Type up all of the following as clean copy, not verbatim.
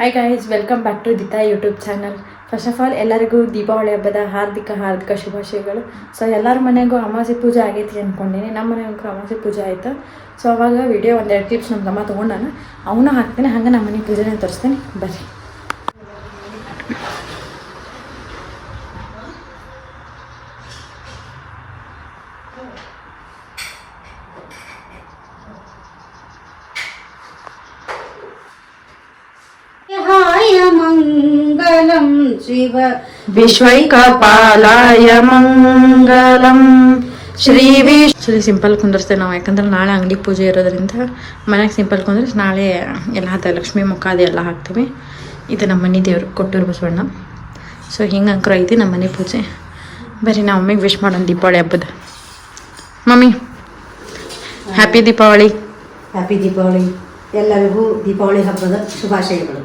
Hi guys, welcome back to ದಿತಾ YouTube channel. First of all ಎಲ್ಲರಿಗೂ ದೀಪಾವಳಿ ಹಬ್ಬದ ಹಾರ್ದಿಕ ಶುಭಾಶಯಗಳು. ಸೊ ಎಲ್ಲರ ಮನೆಗೂ ಅಮಾವಾಸ್ಯೆ ಪೂಜೆ ಆಗೈತಿ ಅಂದ್ಕೊಂಡಿನಿ. ನಮ್ಮ ಮನೆಗೂ ಅಮಾವಾಸ್ಯೆ ಪೂಜೆ ಆಯಿತು. ಸೊ ಅವಾಗ ವಿಡಿಯೋ ಒಂದೆರಡು ಕ್ಲಿಪ್ಸ್ ನಮ್ಮ ತಮ್ಮ ತೊಗೊಂಡಾನ, ಅವನು ಹಾಕ್ತೇನೆ. ಹಂಗೆ ನಮ್ಮ ಮನೆ ಪೂಜೆನೇ ತೋರಿಸ್ತೇನೆ, ಬರ್ರಿ. ಮಂಗಲಂ ಶಿವ ವಿಶ್ವೈಕಪಾಲಾಯ ಮಂಗಲಂ ಶ್ರೀ ಸಿಂಪಲ್ ಕುಂದರ್ಸ್ತೇವೆ ನಾವು. ಯಾಕಂದ್ರೆ ನಾಳೆ ಅಂಗಡಿ ಪೂಜೆ ಇರೋದ್ರಿಂದ ಮನೆಗೆ ಸಿಂಪಲ್ ಕುಂದ್ರೆ ನಾಳೆ ಎಲ್ಲ ಹಾಕ್ತೇವೆ. ಲಕ್ಷ್ಮೀ ಮುಖ ಅದೆಲ್ಲ ಹಾಕ್ತೀವಿ. ಇದು ನಮ್ಮ ಮನೆ ದೇವರು ಕೊಟ್ಟೂರು ಬಸವಣ್ಣ. ಸೊ ಹಿಂಗೆ ಅಂಕರ ಐತಿ ನಮ್ಮ ಮನೆ ಪೂಜೆ. ಬರೀ ನಾವು ಮಮ್ಮಿಗೆ ವಿಶ್ ಮಾಡೋಣ ದೀಪಾವಳಿ ಹಬ್ಬದ. Mummy happy Deepavali. Happy Deepavali. ಎಲ್ಲರಿಗೂ ದೀಪಾವಳಿ ಹಬ್ಬದ ಶುಭಾಶಯಗಳು.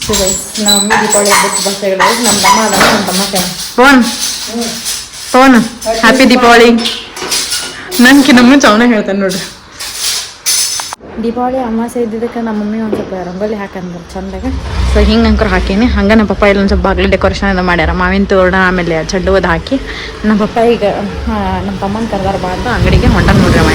ಸೊ ಗೈಸ್, ನಮ್ಮ ಮಮ್ಮಿ ದೀಪಾವಳಿ ಹಬ್ಬದ ಶುಭಾಶಯಗಳು. ನಮ್ಮ ತಮ್ಮ ಅದ, ನಮ್ಮ ತಮ್ಮ ಫೋನ್ ಹ್ಯಾಪಿ ದೀಪಾವಳಿ. ನನ್ಕಿನ್ನ ಮುಂಚೆ ಅವನೇ ಹೇಳ್ತಾನೆ ನೋಡ್ರಿ. ದೀಪಾವಳಿ ಅಮಾವಾಸ್ಯೆ ಇದ್ದಿದ್ದಕ್ಕೆ ನಮ್ಮ ಮಮ್ಮಿ ಒಂದು ಸ್ವಲ್ಪ ರಂಗೋಲಿ ಹಾಕಂದ್ರೆ ಚಂದಾಗ. ಸೊ ಹಿಂಗೆ ಅಂಕರ್ ಹಾಕೀನಿ. ಹಂಗೆ ನಮ್ಮ ಪಪ್ಪ ಇಲ್ಲೊಂದು ಸ್ವಲ್ಪ ಬಾಗಿಲು ಡೆಕೋರೇಷನ್ ಎಲ್ಲ ಮಾಡ್ಯಾರ. ಮಾವಿನ ತೋರಣ ಆಮೇಲೆ ಚೆಂಡು ಹೂವು ಹಾಕಿ ನಮ್ಮ ಪಪ್ಪ ಈಗ ನಮ್ಮ ತಮ್ಮನ ಕರ್ದಾರ ಬಾ ಅಂತ ಅಂಗಡಿಗೆ ಹೊಂಟ ನೋಡ್ರಿ. ಅವ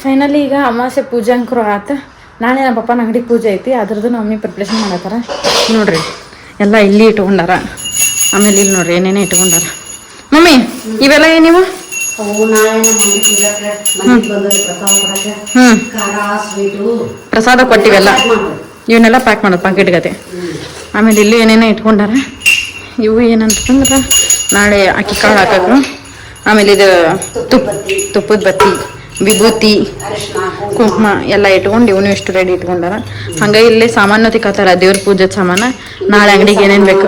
ಫೈನಲಿ ಈಗ ಅಮಾವಾಸ್ಯೆ ಪೂಜೆ ಅಂಕರು ಆಯ್ತು. ನಾಳೆ ನಮ್ಮ ಪಪ್ಪನ ಅಂಗಡಿ ಪೂಜೆ ಐತಿ, ಅದ್ರದ್ದು ನಮ್ಮ ಮಮ್ಮಿ ಪ್ರಿಪ್ರೇಷನ್ ಮಾಡತ್ತಾರ ನೋಡ್ರಿ. ಎಲ್ಲ ಇಲ್ಲಿ ಇಟ್ಕೊಂಡಾರ. ಆಮೇಲೆ ಇಲ್ಲಿ ನೋಡ್ರಿ ಏನೇನೇ ಇಟ್ಕೊಂಡಾರ. ಮಮ್ಮಿ ಇವೆಲ್ಲ ಏನಿವು? ಪ್ರಸಾದ ಕೊಟ್ಟಿವೆಲ್ಲ. ಇವನ್ನೆಲ್ಲ ಪ್ಯಾಕ್ ಮಾಡೋದು ಪಾಕೆಟ್ಗತೆ. ಆಮೇಲೆ ಇಲ್ಲಿ ಏನೇನೋ ಇಟ್ಕೊಂಡಾರ. ಇವು ಏನಂತಂದ್ರೆ ನಾಳೆ ಅಕ್ಕಿ ಕಾಳು ಹಾಕೋದು. ಆಮೇಲೆ ಇದು ತುಪ್ಪದ ಬತ್ತಿ, ವಿಭೂತಿ, ಕುಂಕುಮ ಎಲ್ಲ ಇಟ್ಕೊಂಡು ಇವನು ಇಷ್ಟು ರೆಡಿ ಇಟ್ಕೊಂಡಾರ. ಹಂಗೆ ಇಲ್ಲಿ ಸಾಮಾನು ತಿಕ್ಕತ್ತಾರ, ದೇವ್ರ ಪೂಜೆ ಸಾಮಾನು. ನಾಳೆ ಅಂಗಡಿಗೆ ಏನೇನು ಬೇಕು.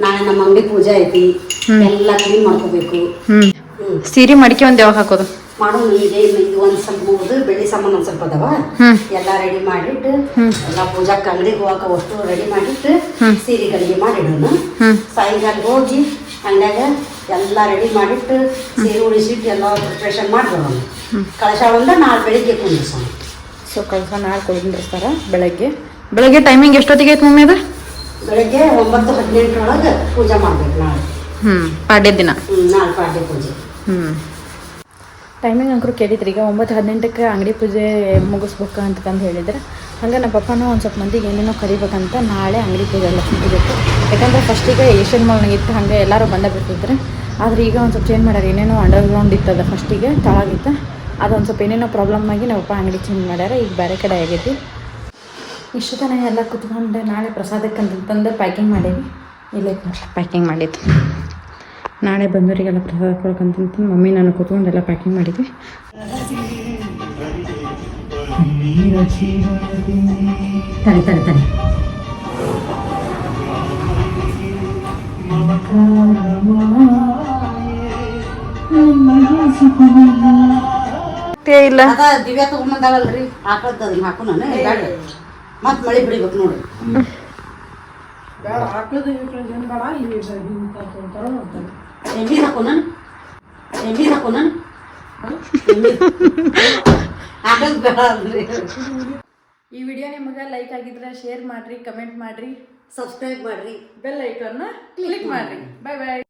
ನಾಳೆ ನಮ್ಮ ಅಂಗಡಿ ಪೂಜೆ ಐತಿ, ಎಲ್ಲ ಕ್ಲೀನ್ ಮಾಡ್ಕೋಬೇಕು. ಸೀರೆ ಮಡಿಕೆ ಒಂದು ಯಾವಾಗ ಹಾಕೋದು ಮಾಡೋಣ. ಈಗ ಇದು ಒಂದು ಸ್ವಲ್ಪ ಮುಗಿದು ಬೆಳ್ಳಿ ಸಾಮಾನು ಒಂದು ಸ್ವಲ್ಪ ಅದಾವ, ಎಲ್ಲ ರೆಡಿ ಮಾಡಿಟ್ಟು ಎಲ್ಲ ಪೂಜಾಕ್ಕೆ ಅಂಗಡಿಗೆ ಹೋಗಕ್ಕೆ ಅಷ್ಟು ರೆಡಿ ಮಾಡಿಟ್ಟು ಸೀರೆ ಗಡಿಗೆ ಮಾಡಿಡೋಣ. ಸಾಯಂಕಾಲ ಹೋಗಿ ಅಂಗಡ್ಯಾಗ ಎಲ್ಲ ರೆಡಿ ಮಾಡಿಟ್ಟು ಸೀರೆ ಉಳಿಸಿಟ್ಟು ಎಲ್ಲ ಪ್ರಿಪ್ರೇಷನ್ ಮಾಡ್ಬೋಣ. ಕಳಶ ಒಂದು ನಾಳೆ ಬೆಳಿಗ್ಗೆ ಕುಂದಿಸೋಣ. ಸೊ ಕಳಶ ನಾಳೆ ಕುಂದಿರ್ತಾರ. ಬೆಳಗ್ಗೆ ಟೈಮಿಂಗ್ ಎಷ್ಟೊತ್ತಿಗೆ ಐತೆ ಮಮ್ಮಿ? ಅದು ಬೆಳಗ್ಗೆ 9:18 ಪೂಜೆ ಮಾಡ್ಬೇಕು ನಾಳೆ. ಪಾಡ್ಯ ದಿನ. ನಾಳೆ ಪಾಡ್ಯ ಪೂಜೆ. ಟೈಮಿಂಗ್ ಅಂಕರು ಕೇಳಿದ್ರಿ. ಈಗ 9:18 ಅಂಗಡಿ ಪೂಜೆ ಮುಗಿಸ್ಬೇಕು ಅಂತಂದು ಹೇಳಿದ್ರೆ, ಹಂಗೆ ನಮ್ಮ ಪಪ್ಪನೂ ಒಂದು ಸ್ವಲ್ಪ ಮಂದಿಗೆ ಏನೇನೋ ಕರಿಬೇಕಂತ ನಾಳೆ ಅಂಗಡಿ ಪೂಜೆ ಲಕ್ಷ್ಮೀ ಪೂಜೆ ಇತ್ತು. ಯಾಕಂದ್ರೆ ಫಸ್ಟಿಗೆ ಏಷ್ಯನ್ ಮಾಲ್ನಾಗಿತ್ತು, ಹಾಗೆ ಎಲ್ಲರೂ ಬಂದ ಬಿಡ್ತಿದ್ರೆ. ಆದರೆ ಈಗ ಒಂದು ಸ್ವಲ್ಪ ಚೇಂಜ್ ಮಾಡ್ಯಾರ. ಏನೇನೋ ಅಂಡರ್ಗ್ರೌಂಡ್ ಇತ್ತದ ಫಸ್ಟಿಗೆ ತಳಗಿತ್ತು. ಅದೊಂದು ಸ್ವಲ್ಪ ಏನೇನೋ ಪ್ರಾಬ್ಲಮ್ ಆಗಿ ನಮ್ಮ ಪಪ್ಪ ಅಂಗಡಿ ಚೇಂಜ್ ಮಾಡ್ಯಾರ. ಈಗ ಬೇರೆ ಕಡೆ ಆಗೈತಿ. ಇಷ್ಟು ತನಕ ಎಲ್ಲ ಕುತ್ಕೊಂಡು ನಾಳೆ ಪ್ರಸಾದಕ್ಕಂತಂದು ಪ್ಯಾಕಿಂಗ್ ಮಾಡೀವಿ. ಇಲ್ಲೇ ಪ್ಯಾಕಿಂಗ್ ಮಾಡಿದ್ದು. ನಾಳೆ ಬಂದವರಿಗೆಲ್ಲ ಪ್ರಸಾದ ಕೊಡ್ಬೇಕಂತಂದು ಮಮ್ಮಿ ನಾನು ಕೂತ್ಕೊಂಡೆಲ್ಲ ಪ್ಯಾಕಿಂಗ್ ಮಾಡಿದ್ವಿ. ಇಲ್ಲ ದಿವ್ಯಾ ತಗೊಂಬಂದಾಳಲ್ರಿ, ಹಾಕದ್ ಅದನ್ನ ಹಾಕು. ನಾನು ಮತ್ತೆ ಮಳೆ ಬಿಡಿಬೇಕು ನೋಡ್ರಿ. ಈ ವಿಡಿಯೋ ನಿಮಗೆ ಲೈಕ್ ಆಗಿದ್ರೆ ಶೇರ್ ಮಾಡ್ರಿ, ಕಮೆಂಟ್ ಮಾಡ್ರಿ, ಸಬ್ಸ್ಕ್ರೈಬ್ ಮಾಡ್ರಿ, ಬೆಲ್ ಐಕಾನ್ನ ಕ್ಲಿಕ್ ಮಾಡ್ರಿ. ಬಾಯ್ ಬಾಯ್.